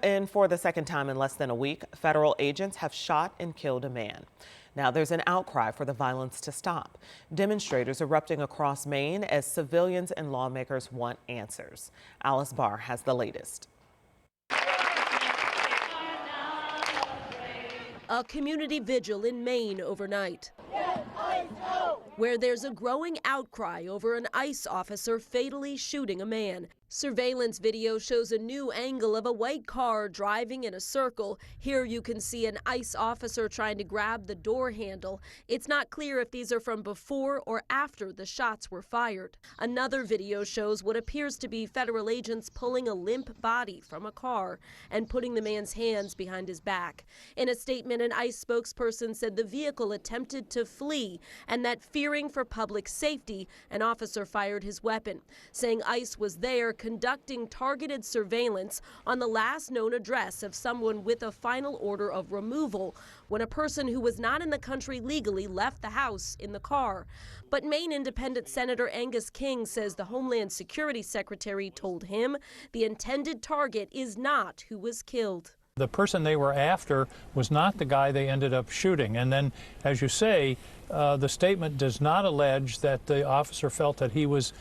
And for the second time in less than a week, federal agents have shot and killed a man. Now there's an outcry for the violence to stop. Demonstrators erupting across Maine as civilians and lawmakers want answers. Alice Barr has the latest. A community vigil in Maine overnight, where there's a growing outcry over an ICE officer fatally shooting a man. Surveillance video shows a new angle of a white car driving in a circle. Here you can see an ICE officer trying to grab the door handle. It's not clear if these are from before or after the shots were fired. Another video shows what appears to be federal agents pulling a limp body from a car and putting the man's hands behind his back. In a statement, an ICE spokesperson said the vehicle attempted to flee and that, fearing for public safety, an officer fired his weapon, saying ICE was there conducting targeted surveillance on the last known address of someone with a final order of removal when a person who was not in the country legally left the house in the car. But Maine Independent Senator Angus King says the Homeland Security Secretary told him the intended target is not who was killed. The person they were after was not the guy they ended up shooting. And then, as you say, the statement does not allege that the officer felt that he was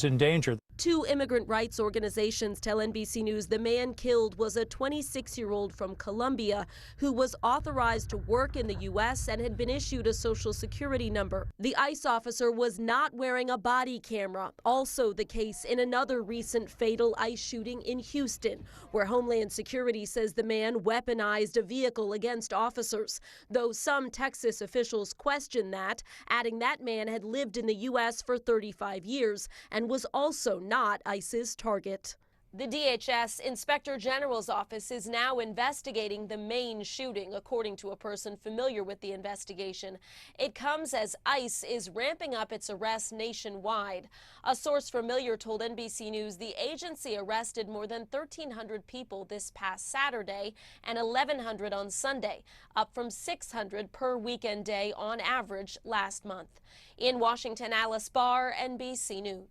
in danger. Two immigrant rights organizations tell NBC News the man killed was a 26-year-old from Colombia who was authorized to work in the U.S. and had been issued a Social Security number. The ICE officer was not wearing a body camera, also the case in another recent fatal ICE shooting in Houston, where Homeland Security says the man weaponized a vehicle against officers, though some Texas officials question that, adding that man had lived in the U.S. for 35 years and was also not ICE's target. The DHS Inspector General's office is now investigating the Maine shooting, according to a person familiar with the investigation. It comes as ICE is ramping up its arrests nationwide. A source familiar told NBC News the agency arrested more than 1,300 people this past Saturday and 1,100 on Sunday, up from 600 per weekend day on average last month. In Washington, Alice Barr, NBC News.